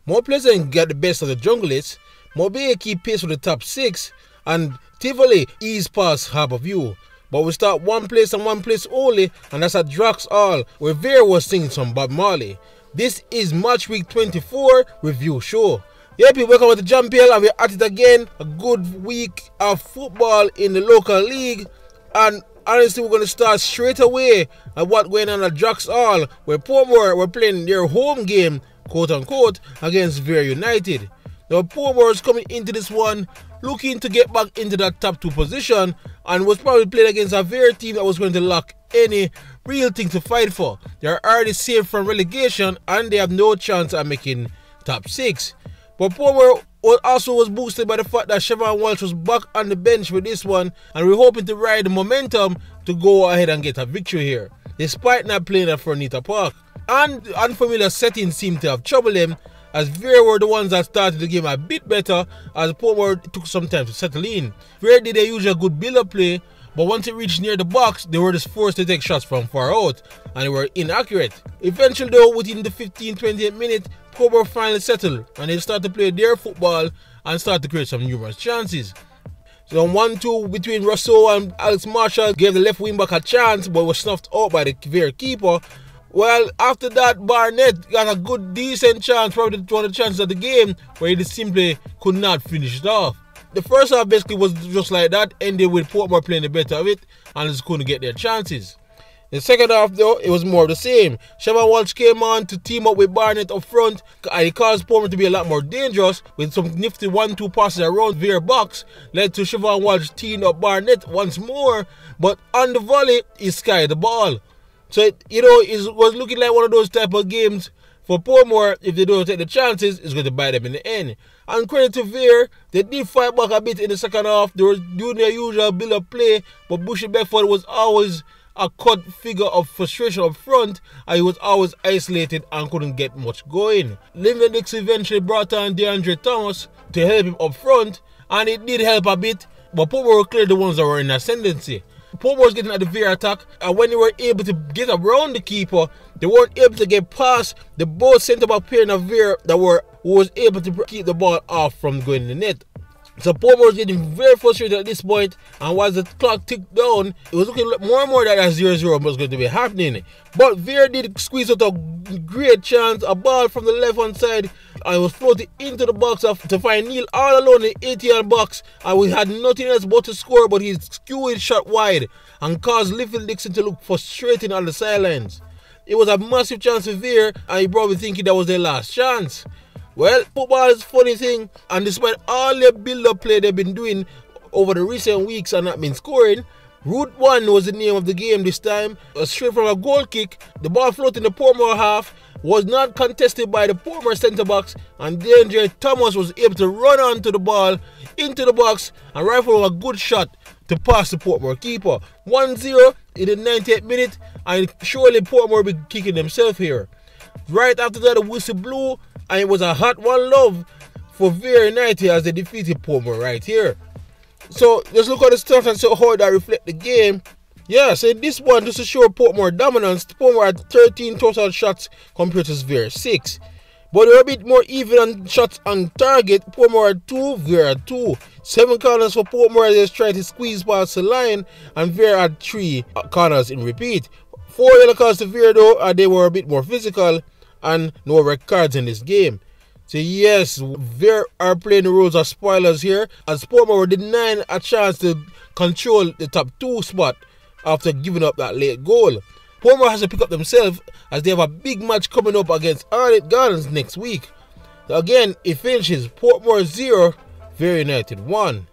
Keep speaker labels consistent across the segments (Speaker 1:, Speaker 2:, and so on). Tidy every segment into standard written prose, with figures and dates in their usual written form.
Speaker 1: More Pleasant got the best of the junglists, Mobile keep pace with the top 6, and Tivoli ease past Harbour View. But we start one place and one place only, and that's at Drax Hall, where Vere was singing some Bob Marley. This is Match Week 24 review show. Yeah, people, welcome to the Jamaican, and we're at it again. A good week of football in the local league, and honestly, we're going to start straight away at what's going on at Drax Hall, where Portmore were playing their home game, quote unquote, against Vere United. Now, Portmore is coming into this one looking to get back into that top 2 position, and was probably playing against a Vere team that was going to lack any real thing to fight for. They're already safe from relegation, and they have no chance at making top 6. But Portmore also was boosted by the fact that Siobhan Walsh was back on the bench with this one, and we're hoping to ride the momentum to go ahead and get a victory here, despite not playing at Fronita Park. And unfamiliar settings seem to have troubled them, as Vere were the ones that started the game a bit better, as Portmore took some time to settle in. Vere did their usual good build-up play, but once it reached near the box, they were just forced to take shots from far out, and they were inaccurate. Eventually though, within the 15-28 minutes, Portmore finally settled, and they started to play their football and started to create some numerous chances. So 1-2 between Russell and Alex Marshall gave the left wing back a chance, but was snuffed out by the Vere keeper. Well, after that, Barnett got a good, decent chance, probably one of the chances of the game, where he just simply could not finish it off. The first half basically was just like that, ended with Portmore playing the better of it, and just couldn't get their chances. The second half, though, it was more of the same. Siobhan Walsh came on to team up with Barnett up front, and it caused Portmore to be a lot more dangerous, with some nifty 1-2 passes around Vere box, led to Siobhan Walsh teaming up Barnett once more, but on the volley, he skied the ball. So, it was looking like one of those type of games for Portmore. If they don't take the chances, it's going to bite them in the end. And credit to Vere, they did fight back a bit in the second half. They were doing their usual build-up play, but Bushy Beckford was always a cut figure of frustration up front, and he was always isolated and couldn't get much going. Linda Dix eventually brought on DeAndre Thomas to help him up front, and it did help a bit, but Portmore were clearly the ones that were in ascendancy. Portmore was getting at the Vere attack, and when they were able to get around the keeper, they weren't able to get past the both centre-back pair of Vere who was able to keep the ball off from going in the net. So Portmore was getting very frustrated at this point, and as the clock ticked down, it was looking more and more that 0-0 was going to be happening. But Vere did squeeze out a great chance, a ball from the left-hand side, and it was floated into the box to find Neil all alone in the 80-yard box, and we had nothing else but to score, but he skewed his shot wide and caused Little Dixon to look frustrating on the sidelines. It was a massive chance for Vere, and he probably thinking that was their last chance. Well, football is a funny thing, and despite all the build-up play they've been doing over the recent weeks and not been scoring, Route 1 was the name of the game this time. Straight from a goal kick, the ball floating in the Portmore half was not contested by the Portmore centre-backs, and DeAndre Thomas was able to run onto the ball into the box and rifle a good shot to pass the Portmore keeper. 1-0 in the 98th minute, and surely Portmore will be kicking themselves here. Right after that, the whistle blew, and it was a hot 1-0 for Vere United as they defeated Portmore right here. So let's look at the stats and see how that reflect the game. Yeah, so in this one, just to show Portmore dominance, Portmore had 13 total shots compared to Vere 6. But they were a bit more even on shots on target. Portmore had 2, Vere had 2. 7 corners for Portmore as they tried to squeeze past the line, and Vere had 3 corners in repeat. 4 yellow cards to Vere though, and they were a bit more physical, and no red cards in this game. So yes, Vere are playing the roles of spoilers here, as Portmore were denied a chance to control the top 2 spot after giving up that late goal. Portmore has to pick up themselves, as they have a big match coming up against Arlette Gardens next week. So again, it finishes Portmore 0, Vere United 1.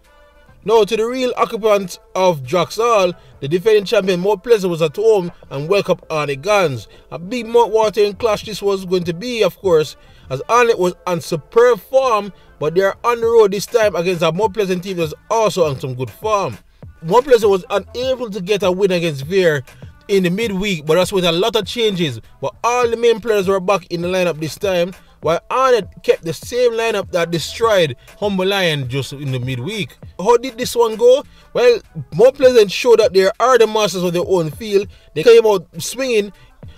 Speaker 1: Now to the real occupants of Drax Hall, the defending champion More Pleasant was at home and welcomed Arlette Gardens. A big mouth-watering clash this was going to be, of course, as Arlette was on superb form, but they are on the road this time against a More Pleasant team that's also on some good form. More Pleasant was unable to get a win against Vere in the midweek, but that's with a lot of changes. But all the main players were back in the lineup this time, while Arlette kept the same lineup that destroyed Humble Lion just in the midweek. How did this one go? Well, More Pleasant showed that they are the masters of their own field. They came out swinging,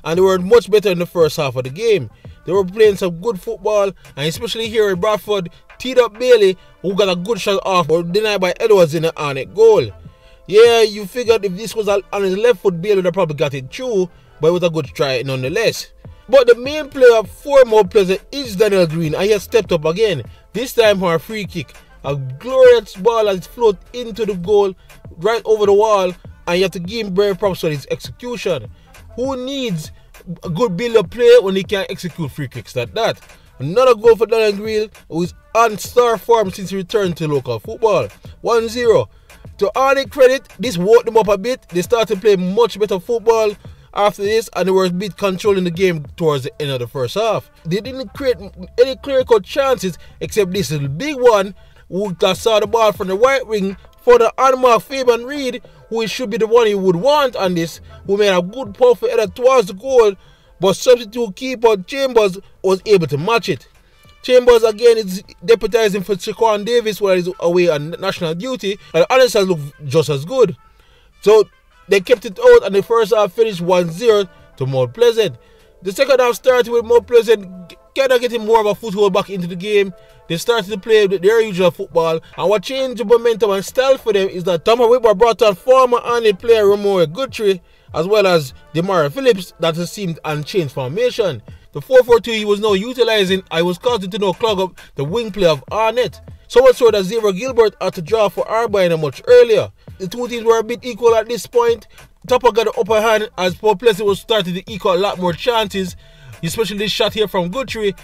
Speaker 1: and they were much better in the first half of the game. They were playing some good football, and especially here in Bradford, teed up Bailey, who got a good shot off, but denied by Edwards in the Arnett goal. Yeah, you figured if this was on his left foot, Bailey would have probably got it through, but it was a good try nonetheless. But the main player for Mount Pleasant is Daniel Green, and he has stepped up again, this time for a free kick. A glorious ball has floated into the goal, right over the wall, and you have to give him very props for his execution. Who needs a good build-up play when he can execute free kicks like that? Another goal for Daniel Green, who is on star form since he returned to local football. 1-0. To Arnett credit, this woke them up a bit. They started playing much better football after this, and they were a bit controlling the game towards the end of the first half. They didn't create any clear-cut chances except this little big one, who saw the ball from the right wing for the unmarked Fabian Reed, who should be the one he would want on this, who made a good powerful header towards the goal, but substitute keeper Chambers was able to match it. Chambers again is deputizing for Shaquan Davis while he's away on national duty, and the others looked just as good. So they kept it out, and the first half finished 1-0 to Mount Pleasant. The second half started with Mount Pleasant kind of getting more of a foothold back into the game. They started to play their usual football, and what changed the momentum and style for them is that Tom Whipper brought on former Arnett player Romeo Guthrie, as well as Demara Phillips, that has seemed unchanged formation. The 4-4-2 he was now utilizing, I was causing to now clog up the wing play of Arnett. So much so that Xavier Gilbert had to draw for Harbour much earlier. The two teams were a bit equal at this point. Topper got the upper hand as Port Pleasant was starting to equal a lot more chances, especially this shot here from Guthrie,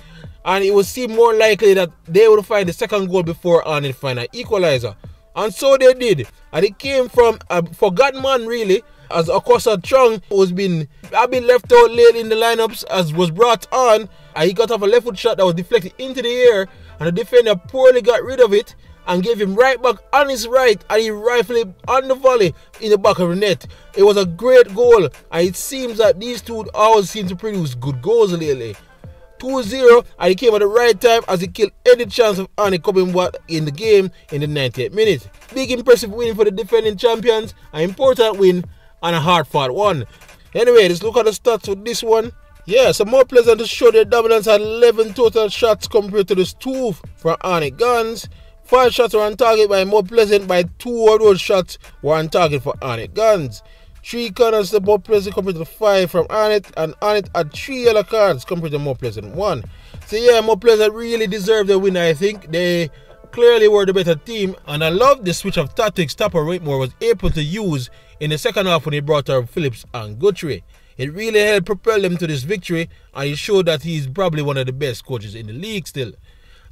Speaker 1: and it would seem more likely that they would find the second goal before Arnett find an equalizer. And so they did, and it came from a forgotten man really, as Akosa Chung had been left out late in the lineups as was brought on, and he got off a left foot shot that was deflected into the air, and the defender poorly got rid of it and gave him right back on his right, and he rifled it on the volley in the back of the net. It was a great goal, and it seems that these two always seem to produce good goals lately. 2-0, and he came at the right time as he killed any chance of Arnett coming back in the game in the 98th minute. Big impressive win for the defending champions, an important win and a hard-fought one. Anyway, let's look at the stats for this one. Yeah, so Mount Pleasant to show their dominance had 11 total shots compared to the 2 from Arnett Guns. 5 shots were on target by Mount Pleasant, by 2 of those shots were on target for Arnett Guns. 3 corners to Mount Pleasant compared to the 5 from Arnett, and Arnett had 3 yellow cards compared to Mount Pleasant 1. So yeah, Mount Pleasant really deserved the win. I think they clearly were the better team, and I love the switch of tactics Topper Whitmore was able to use in the second half when he brought out Phillips and Guthrie. It really helped propel them to this victory, and it showed that he's probably one of the best coaches in the league still.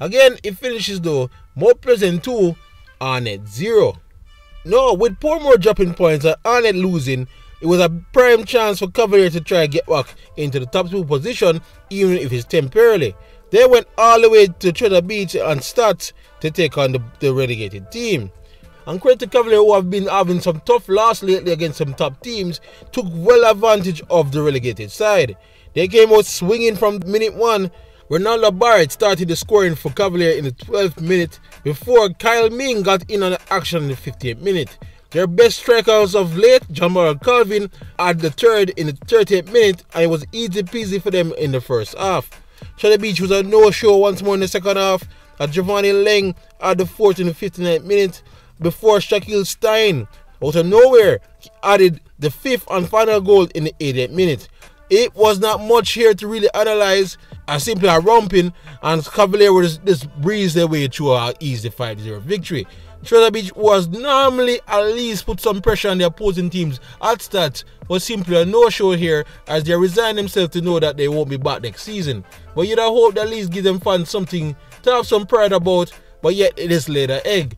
Speaker 1: Again, it finishes though Mount Pleasant 2, Arnett 0. No, with Portmore dropping points and Arnett losing, it was a prime chance for Cavalier to try and get back into the top 2 position, even if it's temporarily. They went all the way to Treasure Beach and Stats to take on the relegated team. And credit to Cavalier, who have been having some tough losses lately against some top teams, took well advantage of the relegated side. They came out swinging from minute 1. Ronaldo Barrett started the scoring for Cavalier in the 12th minute before Kyle Ming got in on the action in the 58th minute. Their best strikers of late, Jamal Calvin, had the third in the 30th minute, and it was easy peasy for them in the first half. Treasure Beach was a no-show once more in the second half, as Giovanni Leng had the 4th in the 59th minute before Shaquille Stein, out of nowhere, added the 5th and final goal in the 80th minute. It was not much here to really analyze, as simply a romping, and Cavalier was just breeze their way through an easy 5-0 victory. Treasure Beach was normally at least put some pressure on the opposing teams at Stats, was simply a no-show here, as they resign themselves to know that they won't be back next season. But you'd hope that at least give them fans something to have some pride about, but yet it is laid an egg.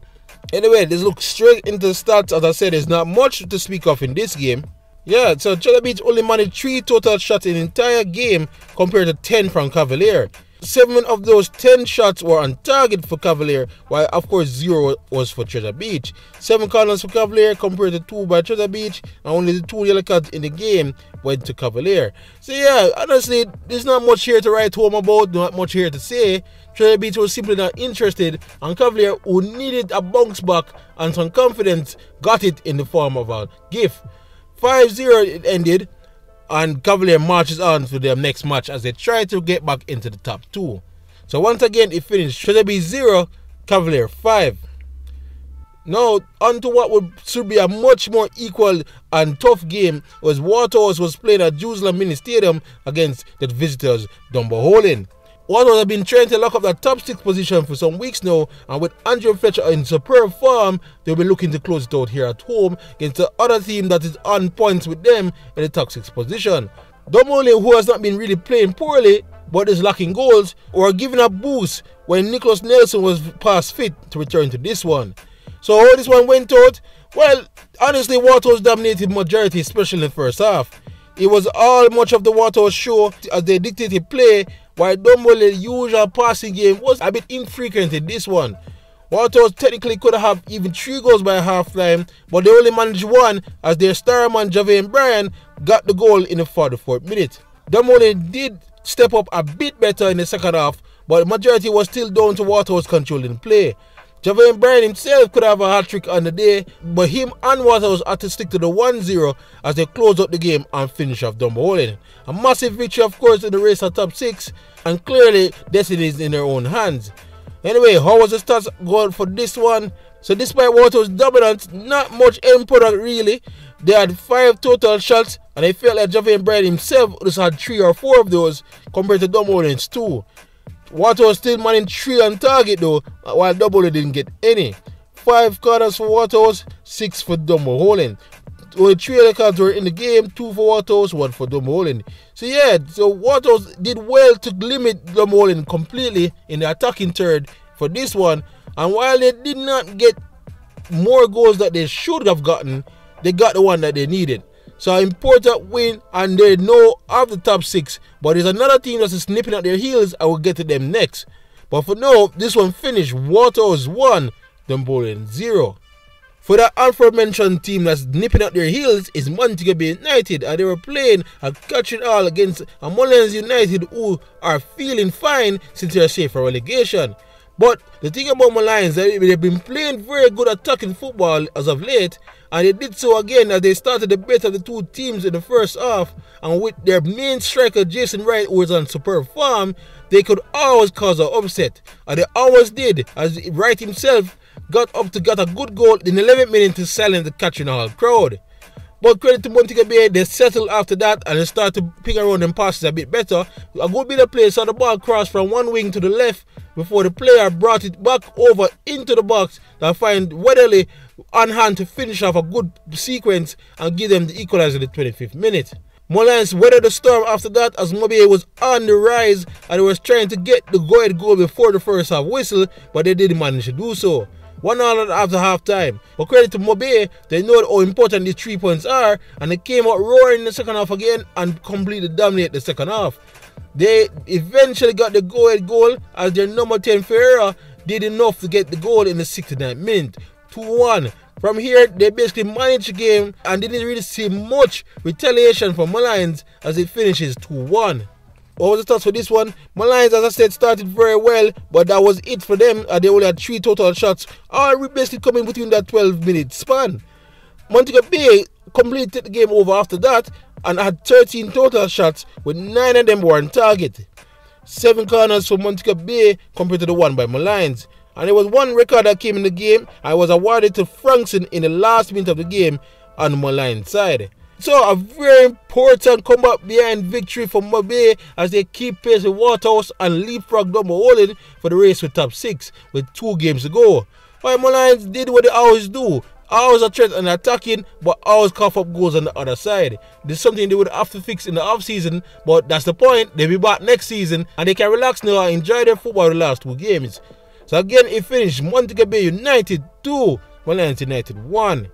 Speaker 1: Anyway, let's look straight into the stats. As I said, there's not much to speak of in this game. Yeah, so Treasure Beach only managed 3 total shots in the entire game compared to 10 from Cavalier. 7 of those 10 shots were on target for Cavalier, while of course 0 was for Treasure Beach. 7 corners for Cavalier compared to 2 by Treasure Beach, and only the 2 yellow cards in the game went to Cavalier. So yeah, honestly, there's not much here to write home about, not much here to say. Treasure Beach was simply not interested, and Cavalier, who needed a bounce back and some confidence, got it in the form of a gift. 5-0 it ended, and Cavalier marches on to their next match as they try to get back into the top 2. So once again it finished Treasury 0, Cavalier 5. Now on to what should be a much more equal and tough game was Waterhouse was playing at Jerusalem Mini Stadium against the visitors Dumbarton. Waterhouse have been trying to lock up that top 6 position for some weeks now, and with Andrew Fletcher in superb form, they'll be looking to close it out here at home against the other team that is on points with them in the top 6 position. Dumbarton, who has not been really playing poorly but is lacking goals, were given a boost when Nicholas Nelson was past fit to return to this one. So how this one went out? Well, honestly, Waterhouse dominated majority, especially in the first half. It was all much of the Waterhouse show as they dictated play, while Dumbarton's usual passing game was a bit infrequent in this one. Waterhouse technically could have even 3 goals by half time, but they only managed 1 as their star man Javane Bryan got the goal in the 44th minute. Dumbarton did step up a bit better in the second half, but the majority was still down to Waterhouse controlling play. Javane Bryan himself could have a hat-trick on the day, but him and Waterhouse had to stick to the 1-0 as they closed out the game and finish off Dumbarton. A massive victory, of course, in the race at top 6, and clearly destiny is in their own hands. Anyway, how was the stats going for this one? So despite Waterhouse's dominance, not much end product really. They had 5 total shots, and I felt like Javane Bryan himself just had 3 or 4 of those compared to Dumbarton's 2. Waterhouse still managed 3 on target though, while Dumbarton didn't get any. 5 corners for Waterhouse, 6 for Dumbarton. Only 3 other cards were in the game, 2 for Waterhouse, 1 for Dumbarton. So yeah, so Waterhouse did well to limit Dumbarton completely in the attacking third for this one. And while they did not get more goals that they should have gotten, they got the one that they needed. So an important win, and they know of the top 6. But there's another team that's snipping at their heels. I will get to them next. But for now, this one finished Waterhouse 1, Dumbarton 0. For the aforementioned team that's nipping at their heels is Montego Bay United, and they were playing at catching all against a Mullins United who are feeling fine since they're safe for relegation. But the thing about my Lions, they've been playing very good attacking football as of late, and they did so again as they started the better of the 2 teams in the first half, and with their main striker Jason Wright, who was on superb form, they could always cause an upset, and they always did, as Wright himself got a good goal in the 11th minute to silence the catching all crowd. But credit to Montego Bay, they settled after that and they started to pick around them passes a bit better. A good bit of play saw the ball cross from one wing to the left before the player brought it back over into the box to find Weatherly on hand to finish off a good sequence and give them the equalizer in the 25th minute. Mullins weathered the storm after that as Mobay was on the rise and they was trying to get the go-ahead goal before the first half whistle, but they didn't manage to do so. 1-1 after half time. But credit to Mobay, they know how important these 3 points are, and they came out roaring in the second half again and completely dominated the second half. They eventually got the go-ahead goal as their number 10 Vere did enough to get the goal in the 69th minute. 2-1. From here, they basically managed the game and didn't really see much retaliation from Mullins as it finishes 2-1. What was the stats for this one? Mullins, as I said, started very well, but that was it for them. They only had 3 total shots, all basically coming within that 12-minute span. Montego Bay completed the game over after that and had 13 total shots, with 9 of them were on target. 7 corners for Montego Bay compared to the 1 by Mullins. And there was 1 record that came in the game and was awarded to Frankson in the last minute of the game on the Mullins side. So a very important comeback behind victory for Mobay as they keep pace with Waterhouse and leapfrog Dumbarton for the race with top 6 with 2 games to go. While Mullins did what they always do, always a threat and attacking, but always cough up goals on the other side. This is something they would have to fix in the off season, but that's the point. They'll be back next season and they can relax now and enjoy their football the last 2 games. So again, it finished Montego Bay United 2, Mullins United 1.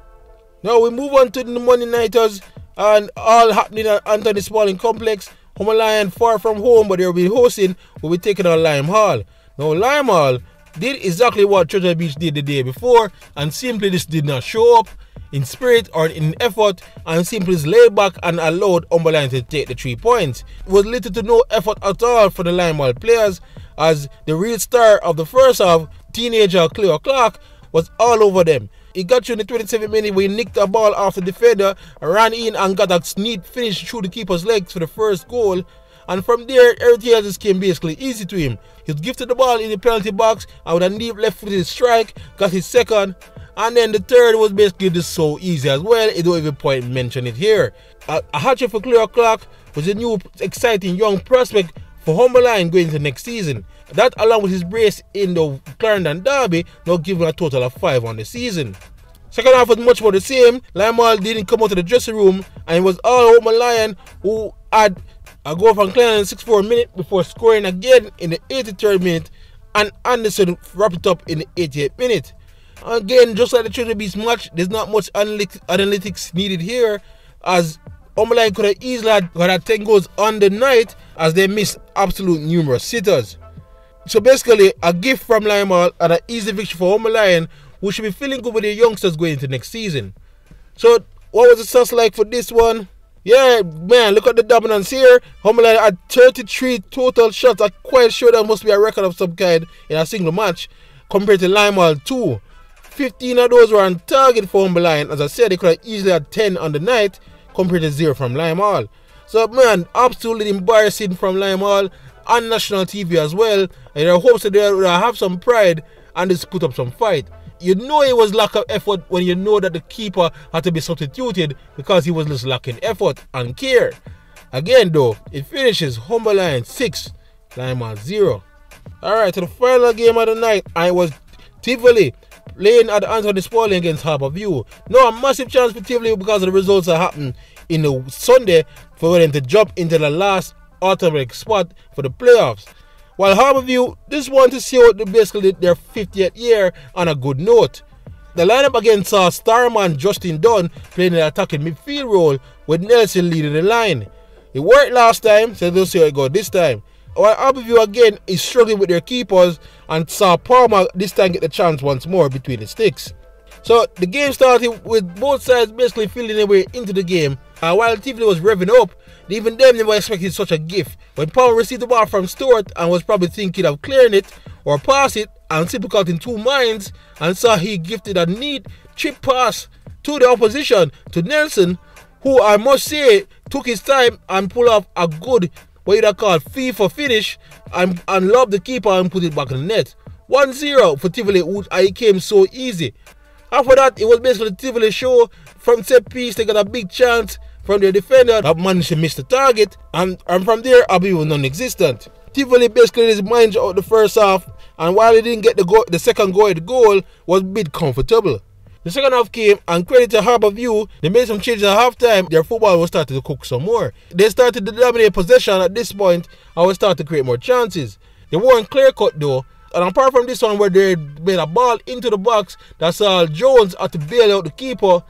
Speaker 1: Now we move on to the Monday Nighters, and all happening at Anthony Spalding Complex. Home Lion far from home, but they'll be hosting, will be taking on Lime Hall. Now Lime Hall did exactly what Treasure Beach did the day before, and simply just did not show up in spirit or in effort, and simply laid back and allowed Lion to take the 3 points. It was little to no effort at all for the Lime Hall players, as the real star of the first half, teenager Cleo Clark, was all over them. He got you in the 27th minute where he nicked a ball off the defender, ran in and got a neat finish through the keeper's legs for the first goal. And from there, everything else just came basically easy to him. He was gifted the ball in the penalty box and with a neat left-footed strike, got his second. And then the third was basically just so easy as well. It don't even point mention it here. A hat-trick for Clear Clark was a new exciting young prospect for Humberline going into next season. That along with his brace in the Clarendon Derby now giving a total of 5 on the season. Second half was much more the same. Limal didn't come out of the dressing room and it was all Humberline who had a goal from Clarendon in the 64th minute before scoring again in the 83rd minute, and Anderson wrapped it up in the 88th minute. Again, just like the Trinity Beast match, there's not much analytics needed here, as Humberline could have easily got 10 goals on the night as they missed absolute numerous sitters. So basically, a gift from Limal and an easy victory for Humberline, who should be feeling good with their youngsters going into next season. So what was the suss like for this one? Yeah, man, look at the dominance here. Humberline had 33 total shots. I'm quite sure that must be a record of some kind in a single match compared to Limal 2. 15 of those were on target for Humberline. As I said, they could have easily had 10 on the night compared to 0 from Limal. So, man, absolutely embarrassing from Limal on national TV as well. And I hope that they will have some pride and just put up some fight. You know it was lack of effort when you know that the keeper had to be substituted because he was just lacking effort and care. Again though, it finishes Humberline 6, Limal 0. Alright, to the final game of the night, and it was Tivoli playing at the Anthony Spaulding against Harbour View. Now a massive chance for Tivoli because of the results that happened in the Sunday for them to jump into the last automatic spot for the playoffs. While Harbour View just want to see out basically their 50th year on a good note. The lineup again saw starman Justin Dunn playing the attacking midfield role with Nelson leading the line. It worked last time, so they'll see how it goes this time. While Harbour View again is struggling with their keepers and saw Portmore this time get the chance once more between the sticks. So the game started with both sides basically feeling their way into the game. While Tivoli was revving up, even them never expected such a gift. When Paul received the ball from Stewart and was probably thinking of clearing it or pass it and simply caught in two minds and saw he gifted a neat chip pass to the opposition to Nelson, who I must say took his time and pulled off a good, what you'd call FIFA finish and lobbed the keeper and put it back in the net. 1-0 for Tivoli, which came so easy. After that, it was basically the Tivoli show. From set piece, they got a big chance from their defender that managed to miss the target, and from there, Abbey was non-existent. Tivoli basically his mind out the first half, and while he didn't get the second goal, the goal was a bit comfortable. The second half came, and credit to Harbour View, they made some changes at halftime. Their football was starting to cook some more. They started to dominate possession at this point, and was starting to create more chances. They weren't clear-cut though, and apart from this one where they made a ball into the box that saw Jones had to bail out the keeper,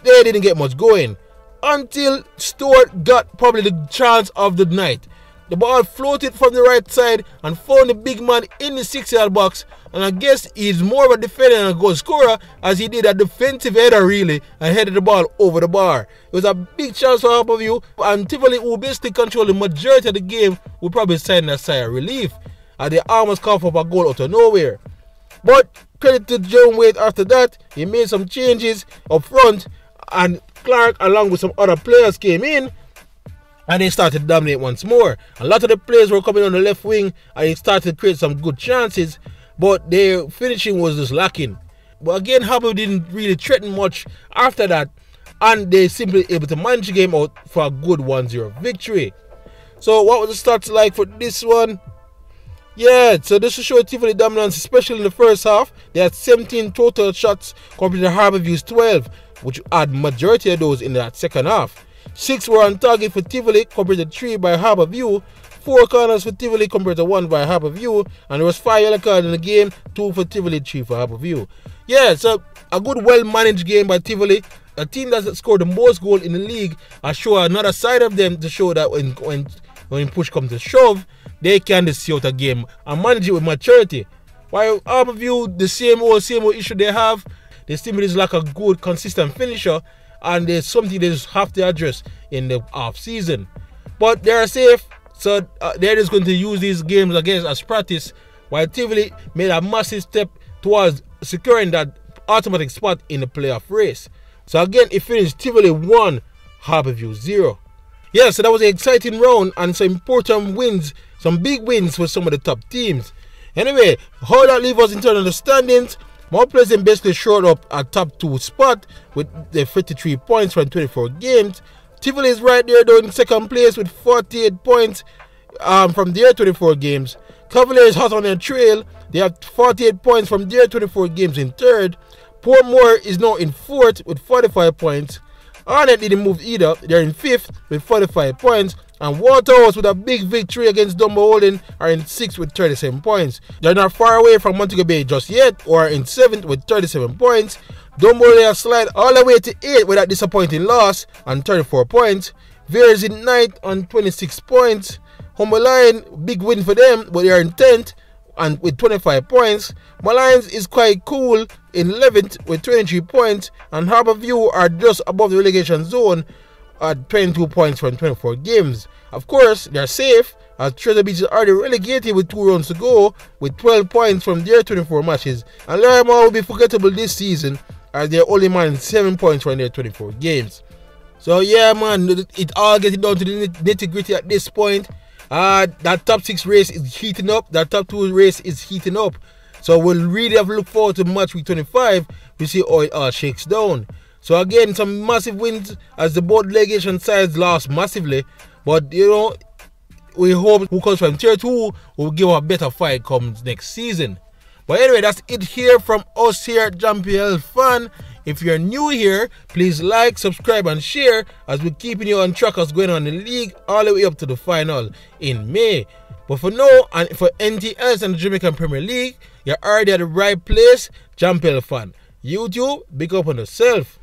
Speaker 1: they didn't get much going. Until Stewart got probably the chance of the night. The ball floated from the right side and found the big man in the 6-yard box, and I guess he's more of a defender than a goal scorer, as he did a defensive header really and headed the ball over the bar. It was a big chance for Harbour View, and Tivoli, who basically controlled the majority of the game, would probably sign a sigh of relief, and they almost coughed up a goal out of nowhere. But credit to John Wade after that, he made some changes up front, and Clark along with some other players came in and they started to dominate once more. A lot of the players were coming on the left wing and it started to create some good chances, but their finishing was just lacking. But again, Harbour didn't really threaten much after that, and they simply able to manage the game out for a good 1-0 victory. So what was the stats like for this one? Yeah, so this will show Tivoli dominance, especially in the first half. They had 17 total shots compared to Harbour View's 12, which had majority of those in that second half. 6 were on target for Tivoli compared to 3 by Harbour View. 4 corners for Tivoli compared to 1 by Harbour View. And there was 5 yellow cards in the game, 2 for Tivoli, 3 for Harbour View. Yeah, so a good well-managed game by Tivoli. A team that scored the most goals in the league. I show another side of them to show that when push comes to shove, they can just see out a game and manage it with maturity. While Harbour View, the same old issue they have, they still just lack a good, consistent finisher, and there's something they just have to address in the off-season. But they are safe, so they're just going to use these games against as practice, while Tivoli made a massive step towards securing that automatic spot in the playoff race. So again, it finished Tivoli 1, Harbour 0. Yeah, so that was an exciting round and some important wins, some big wins for some of the top teams. Anyway, how that leaves us in terms of the standings, Mount Pleasant basically showed up at top 2 spot with the 53 points from 24 games. Tivoli is right there though in second place with 48 points from their 24 games. Cavalier is hot on their trail. They have 48 points from their 24 games in third. Portmore is now in fourth with 45 points. Arnett didn't move either. They're in fifth with 45 points. And Waterhouse with a big victory against Dumbo Holding are in 6th with 37 points. They're not far away from Montego Bay just yet, or are in 7th with 37 points. Dumbo Holding has slid all the way to 8th with that disappointing loss and 34 points. Vere is in 9th on 26 points. Humber Line, big win for them, but they are in 10th and with 25 points. Malines is quite cool in 11th with 23 points. And Harbour View are just above the relegation zone at 22 points from 24 games. Of course, they're safe as Treasure Beach is already relegated with 2 rounds to go with 12 points from their 24 matches. And Relive will be forgettable this season as they're only managed 7 points from their 24 games. So yeah man, it all getting down to the nitty gritty at this point. That top 6 race is heating up. That top 2 race is heating up. So we'll really have to look forward to match week 25. We see how it all shakes down. So again, some massive wins as the both relegation sides lost massively. But you know, we hope who comes from tier 2 will give a better fight comes next season. But anyway, that's it here from us here at Jamaican Fan. If you're new here, please like, subscribe and share as we're keeping you on track as going on in the league all the way up to the final in May. But for now, and for anything else in the Jamaican Premier League, you're already at the right place, Jamaican Fan. YouTube, big up on yourself.